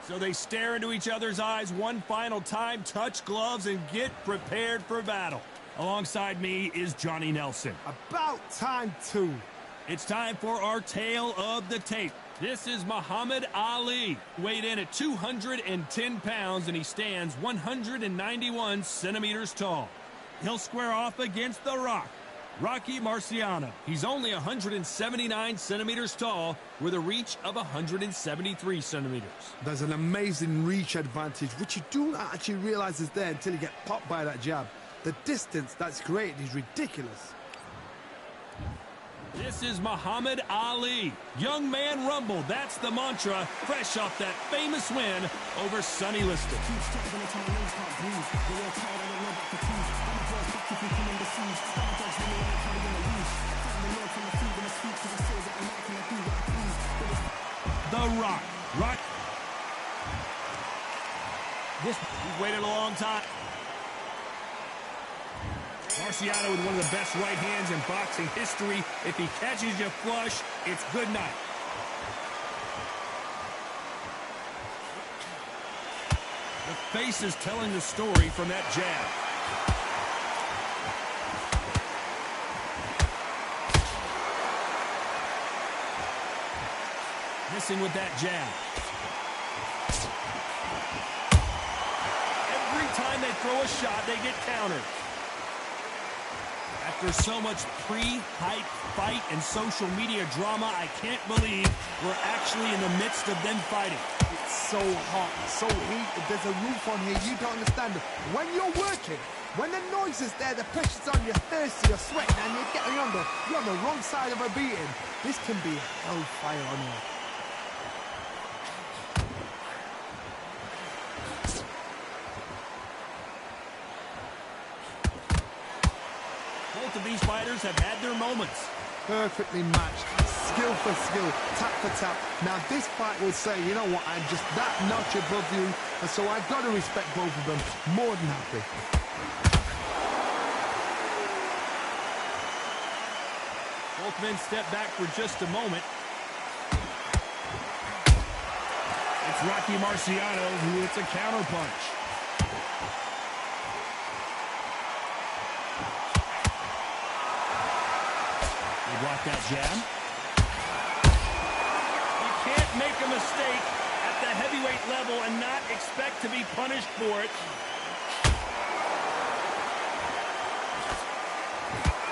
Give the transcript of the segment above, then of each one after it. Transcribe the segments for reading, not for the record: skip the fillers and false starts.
So they stare into each other's eyes one final time, touch gloves, and get prepared for battle. Alongside me is Johnny Nelson. About time, too. It's time for our tale of the tape. This is Muhammad Ali, weighed in at 210 pounds, and he stands 191 centimeters tall. He'll square off against The Rock, Rocky Marciano. He's only 179 centimeters tall with a reach of 173 centimeters. There's an amazing reach advantage, which you don't actually realize is there until you get popped by that jab. The distance that's created is ridiculous. This is Muhammad Ali. Young man rumble, that's the mantra, fresh off that famous win over Sonny Liston. The Rock. He's waited a long time. Marciano with one of the best right hands in boxing history. If he catches you flush, it's good night. The face is telling the story from that jab. Missing with that jab. Every time they throw a shot, they get countered. After so much pre-hype fight and social media drama, I can't believe we're actually in the midst of them fighting. It's so hot, so heated. There's a roof on here. You don't understand. When you're working, when the noise is there, the pressure's on, you're thirsty, you're sweating, and you're on the wrong side of a beating. This can be hellfire on here. Both of these fighters have had their moments. Perfectly matched, skill for skill, tap for tap. Now this fight will say, you know what, I'm just that notch above you, and so I've got to respect both of them. More than happy. Both men step back for just a moment. It's Rocky Marciano who hits a counterpunch. Block that jab. You can't make a mistake at the heavyweight level and not expect to be punished for it.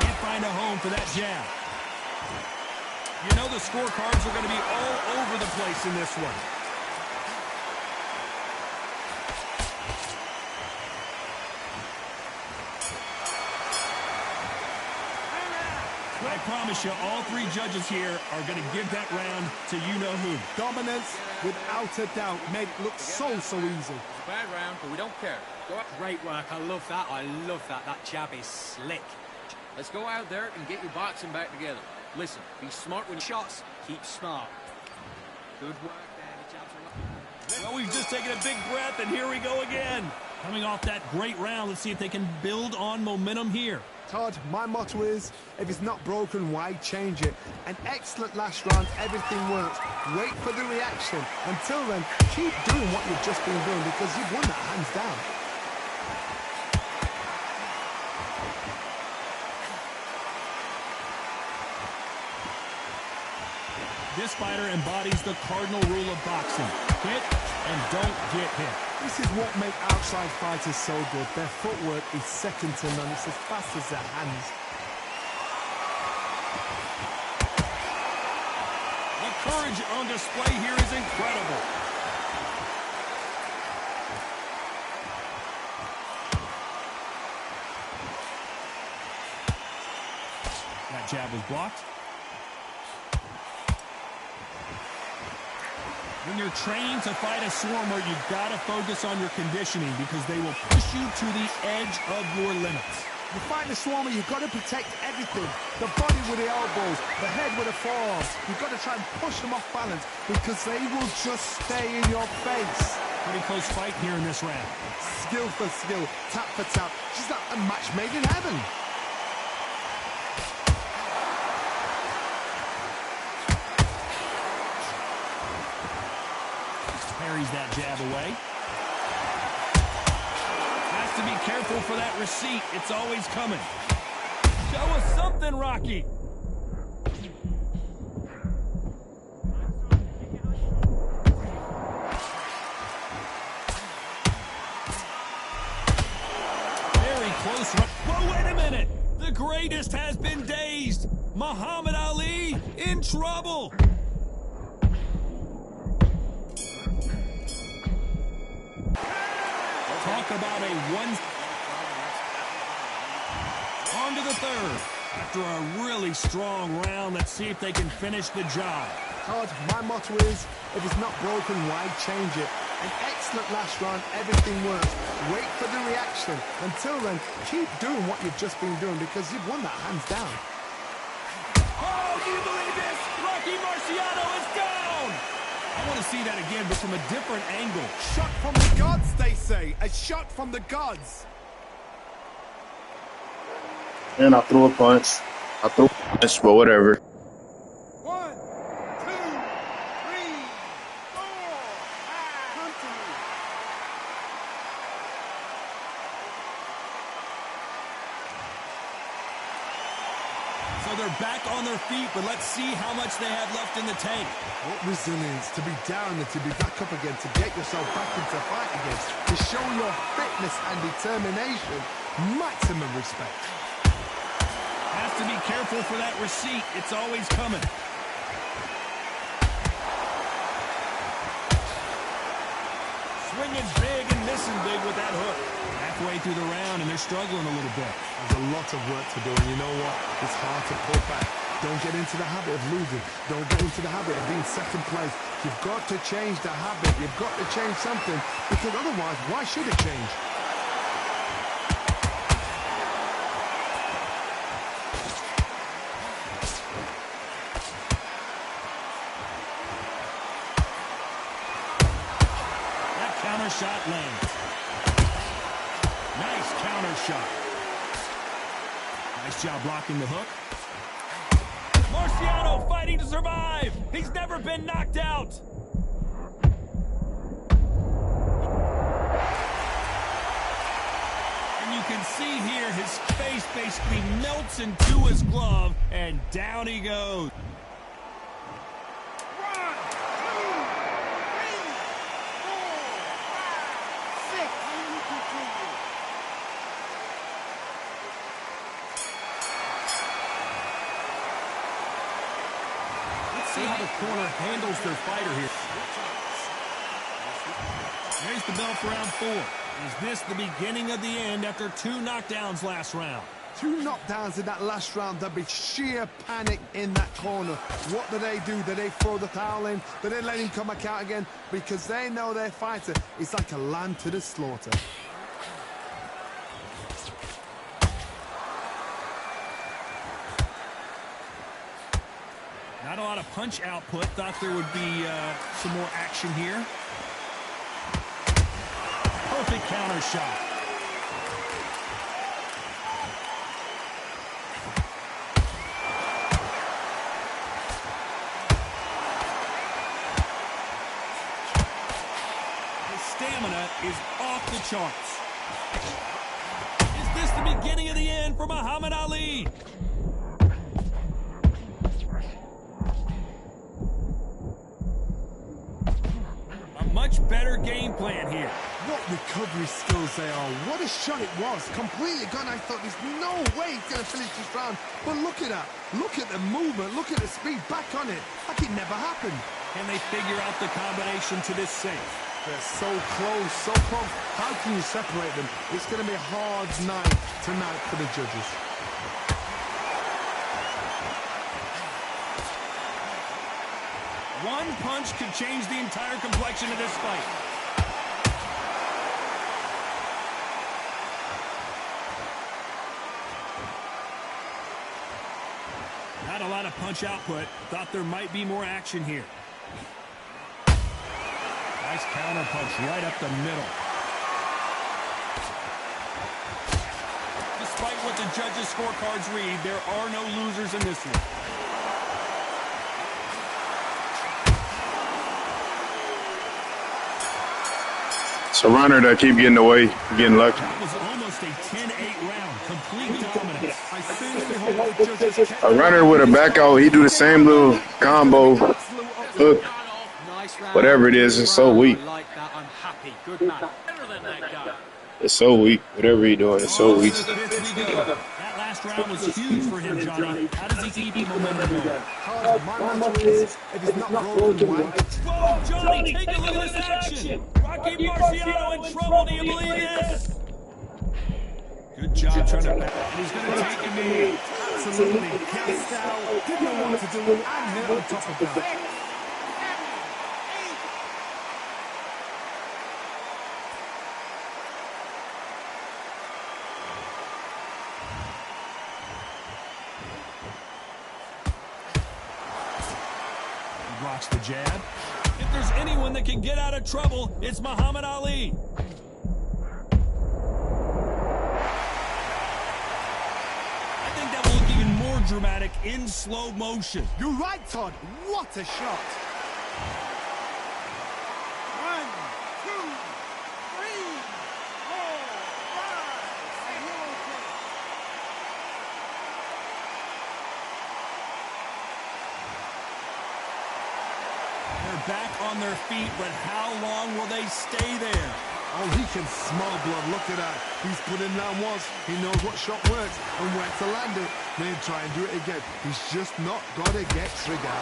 Can't find a home for that jab. You know the scorecards are going to be all over the place in this one. I promise you, all three judges here are going to give that round to you-know-who. Dominance, without a doubt, made it look so easy. It's a bad round, but we don't care. Go out. Great work. I love that. That jab is slick. Let's go out there and get your boxing back together. Listen, be smart when shots. Keep smart. Good work there. The jabs are well, we've just taken a big breath, and here we go again. Coming off that great round, let's see if they can build on momentum here. Todd, my motto is, if it's not broken, why change it? An excellent last round, everything works. Wait for the reaction. Until then, keep doing what you've just been doing because you've won that hands down. This fighter embodies the cardinal rule of boxing. Hit and don't get hit. This is what makes outside fighters so good. Their footwork is second to none. It's as fast as their hands. The courage on display here is incredible. That jab was blocked. When you're training to fight a swarmer, you've got to focus on your conditioning because they will push you to the edge of your limits. You fight a swarmer, you've got to protect everything. The body with the elbows, the head with the forearms. You've got to try and push them off balance because they will just stay in your face. Pretty close fight here in this round. Skill for skill, tap for tap. Just like a match made in heaven. parries that jab away. Has to be careful for that receipt. It's always coming. Show us something, Rocky. Very close. Whoa, wait a minute. The greatest has been dazed. Muhammad Ali in trouble. Talk about a one. On to the third. After a really strong round, let's see if they can finish the job. Todd, my motto is, if it's not broken, why change it? An excellent last round, everything works. Wait for the reaction. Until then, keep doing what you've just been doing because you've won that hands down. Oh, do you believe this? Rocky Marciano is down! I want to see that again, but from a different angle. Shot from the gods, they say. A shot from the gods. And I threw a punch. I threw a punch, but whatever. 1, 2, 3, 4, 5. So they're back on their feet, but let's see how much they have left in the tank. What resilience to be down and to be back up again, to get yourself back into fight again, to show your fitness and determination. Maximum respect. Has to be careful for that receipt. It's always coming. Swinging big and missing big with that hook. Halfway through the round, and they're struggling a little bit. There's a lot of work to do, and you know what? It's hard to pull back. Don't get into the habit of losing. Don't get into the habit of being second place. You've got to change the habit. You've got to change something, because otherwise, why should it change? Counter shot lands. Nice counter shot. Nice job blocking the hook. Marciano fighting to survive. He's never been knocked out. And you can see here his face basically melts into his glove, and down he goes. See how the corner handles their fighter here. There's the bell for round 4. Is this the beginning of the end after 2 knockdowns last round? 2 knockdowns in that last round. There'll be sheer panic in that corner. What do? Do they throw the towel in? Do they let him come back out again? Because they know their fighter is like a lamb to the slaughter. Not a lot of punch output. Thought there would be some more action here. Perfect counter shot. His stamina is off the charts. Is this the beginning of the end for Muhammad Ali? Much better game plan here. What recovery skills they are. What a shot it was. Completely gone. I thought there's no way he's going to finish this round. But look at that. Look at the movement. Look at the speed. Back on it. Like it never happened. Can they figure out the combination to this safe? They're so close, so close. How can you separate them? It's going to be a hard night tonight for the judges. One punch could change the entire complexion of this fight. Not a lot of punch output. Thought there might be more action here. Nice counter punch right up the middle. Despite what the judges' scorecards read, there are no losers in this one. It's a runner that keep getting away, getting lucky. That was almost a 10-8 round. Complete dominance. I sincerely hope the judges A runner with a back out, he do the same little combo, hook, whatever it is. It's so weak. I like that. I'm happy. Good man. Better than that guy. It's so weak. Whatever he doing, it's so weak. That last round was huge for him, Johnny. How does he keep momentum going? My motto is, if it's not broken, why? Whoa, Johnny, take a look at this action. Rocky Marciano in trouble. Do you believe this? Good job trying to back. And he's going to take a knee. Absolutely gassed out, didn't know what to do, and hit on top of that. Blocks the jab. If there's anyone that can get out of trouble, it's Muhammad Ali. I think that will look even more dramatic in slow motion. You're right, Todd. What a shot. 1, 2, 3, 4, 5. And you're okay. They're back on their feet, but how long will they stay there? Oh, he can smell blood. Look at that. He's put in that once. He knows what shot works and where to land it. Then try and do it again. He's just not got to get trigger.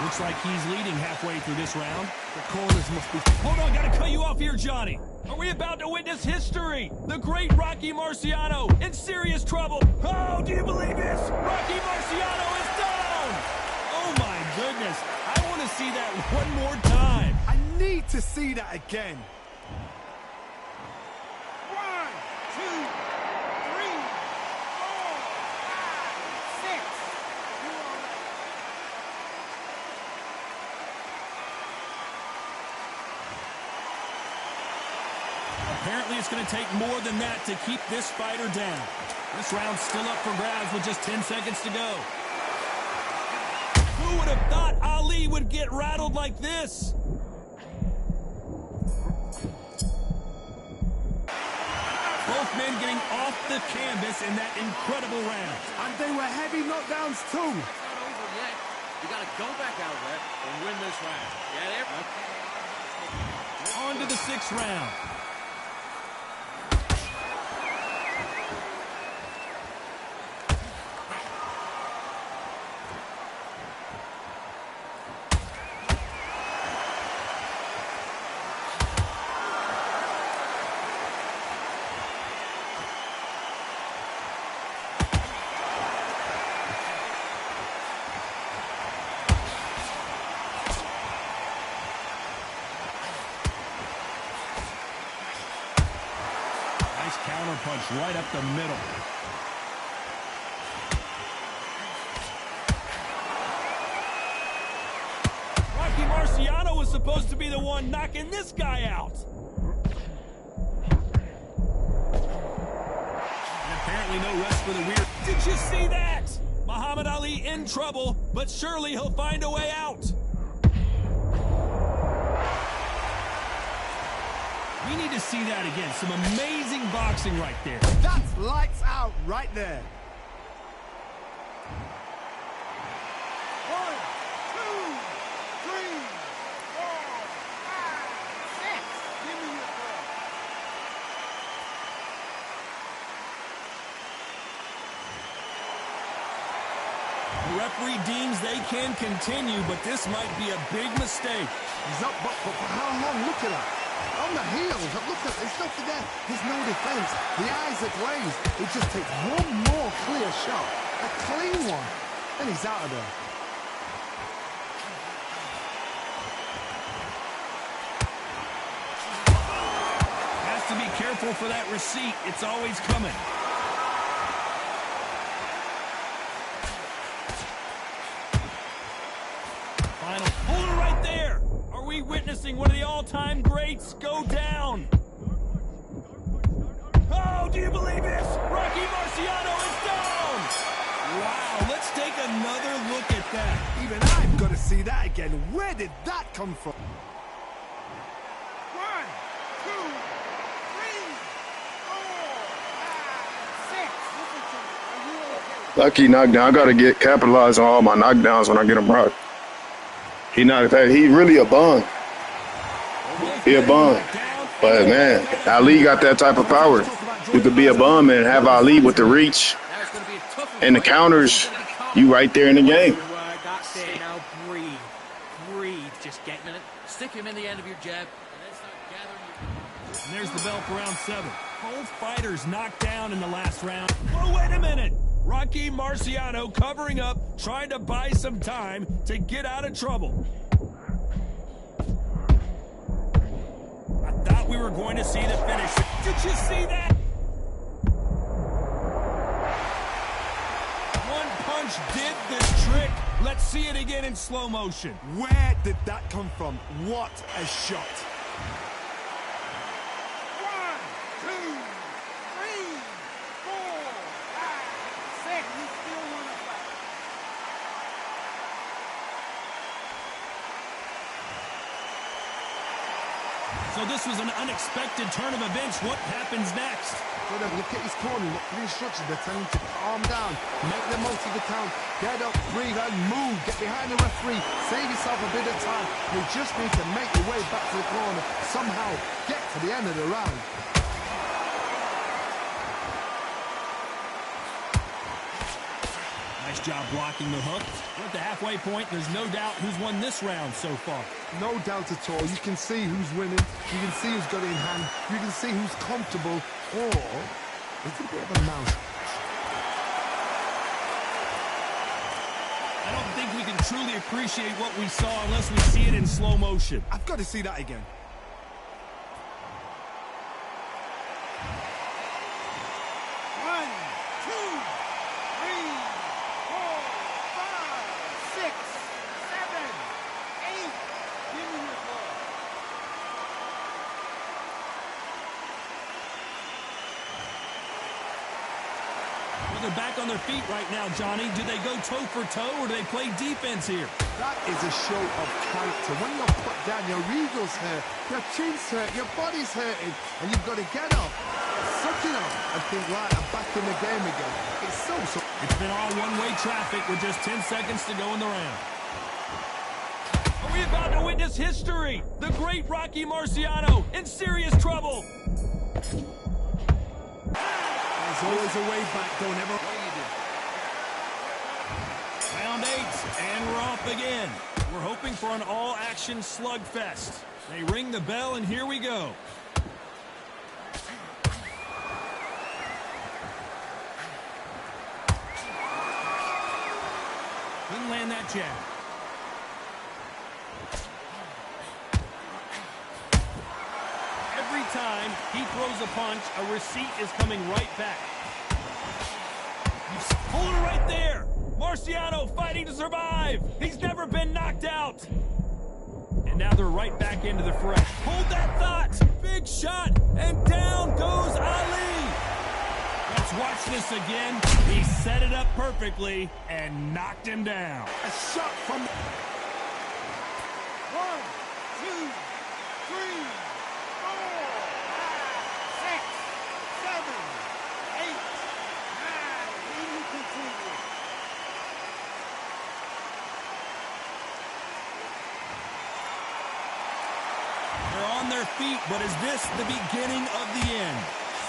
Looks like he's leading halfway through this round. The corners must be... Hold on, gotta cut you off here, Johnny. Are we about to witness history? The great Rocky Marciano in serious trouble. Oh, do you believe this? Rocky Marciano is down! Oh my goodness. I want to see that one more time. I need to see that again. 1, 2, 3, 4, 5, 6. Apparently it's going to take more than that to keep this fighter down. This round's still up for grabs with just 10 seconds to go. Who would have thought Ali would get rattled like this? Both men getting off the canvas in that incredible round. And they were heavy knockdowns too. It's not over yet. You got to go back out there and win this round. Get it? On to the 6th round. Counter punch right up the middle. Rocky Marciano was supposed to be the one knocking this guy out. And apparently no rest for the weird. Did you see that? Muhammad Ali in trouble, but surely he'll find a way out. We need to see that again. Some amazing boxing right there. That's lights out right there. 1, 2, 3, 4, 5, 6. Give me your ball. The referee deems they can continue, but this might be a big mistake. He's up, but for how long? Look at that. On the heels, look at there's nothing there. There's no defense. The eyes are glazed. It just takes one more clear shot, a clean one, and he's out of there. Has to be careful for that receipt. It's always coming. Final. Hold it right there. Are we witnessing one of the all-time greats go down? Oh, do you believe this? Rocky Marciano is down! Wow, let's take another look at that. Even I've got to see that again. Where did that come from? 1, 2, Lucky knockdown. I got to capitalize on all my knockdowns when I get them right. He really a bum. He a bum. But, man, Ali got that type of power. You could be a bum and have Ali with the reach and the counters. You right there in the game. That's it. Now breathe. Breathe. Just get it. Stick him in the end of your jab. And then start gathering. And there's the bell for round 7. Both fighters knocked down in the last round. Oh, wait a minute. Rocky Marciano covering up, trying to buy some time to get out of trouble. I thought we were going to see the finish. Did you see that? One punch did this trick. Let's see it again in slow motion. Where did that come from? What a shot. 1, 2, 3, 4, 5, 6. You still want to fight. So this was an unexpected turn of events. What happens next? So then look at his corner, look for the instructions. They're telling him to calm down, make the most of the count, get up, breathe, and move. Get behind the referee, save yourself a bit of time. You just need to make your way back to the corner. Somehow get to the end of the round. Nice job blocking the hook. We're at the halfway point. There's no doubt who's won this round so far. No doubt at all. You can see who's winning. You can see who's got it in hand. You can see who's comfortable. Or it's a bit of a mouse. I don't think we can truly appreciate what we saw unless we see it in slow motion. I've got to see that again. They're back on their feet right now, Johnny. Do they go toe for toe or do they play defense here? That is a show of character. When you're put down, your ego's hurt, your chin's hurt, your body's hurting, and you've got to get up, suck it up, and think, right, I'm back in the game again. It's so. It's been all one-way traffic with just 10 seconds to go in the round. Are we about to witness history? The great Rocky Marciano in serious trouble. There's always a way back, don't ever. Round 8, and we're off again. We're hoping for an all-action slugfest. They ring the bell, and here we go. Couldn't land that jab. Every time he throws a punch, a receipt is coming right back. Hold it right there. Marciano fighting to survive. He's never been knocked out. And now they're right back into the fray. Hold that thought. Big shot. And down goes Ali. Let's watch this again. He set it up perfectly and knocked him down. A shot from... 1, 2, 3, 4, 5, 6, 7, 8, 9. Then you continue. They're on their feet, but is this the beginning of the end?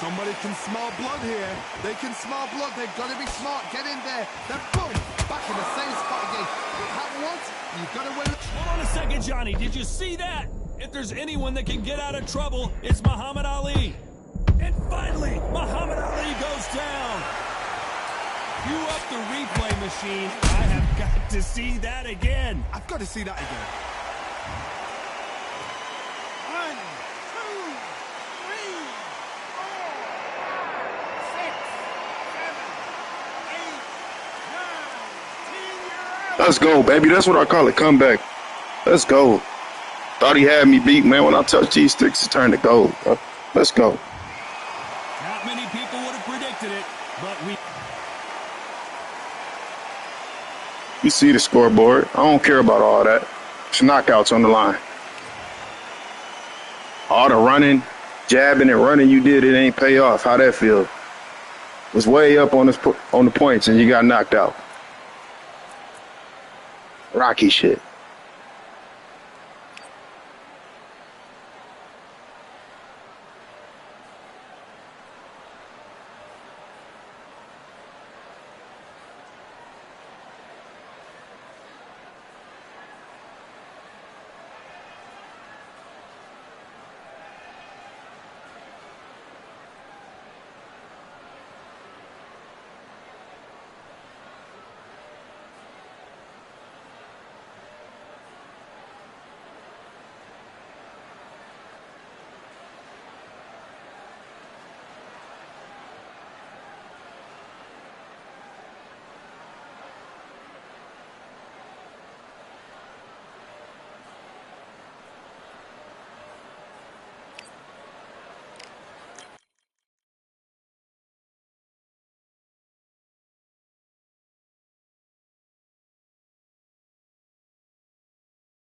Somebody can smell blood here. They can smell blood. They've got to be smart. Get in there. Then boom, back in the same spot again. It happened once. You've got to win. Hold on a second, Johnny. Did you see that? If there's anyone that can get out of trouble, it's Muhammad Ali. And finally, Muhammad Ali goes down. Cue up the replay machine. I have got to see that again. I've got to see that again. 1, 2, 3, 4, 6, 7, 8, 9, 10. Let's go, baby. That's what I call a comeback. Let's go. Thought he had me beat, man. When I touched these sticks, it turned to gold. Let's go. Not many people would have predicted it, but we... You see the scoreboard. I don't care about all that. It's knockouts on the line. All the running, jabbing and running you did, it ain't pay off. How that feel? was way up on the points and you got knocked out. Rocky shit.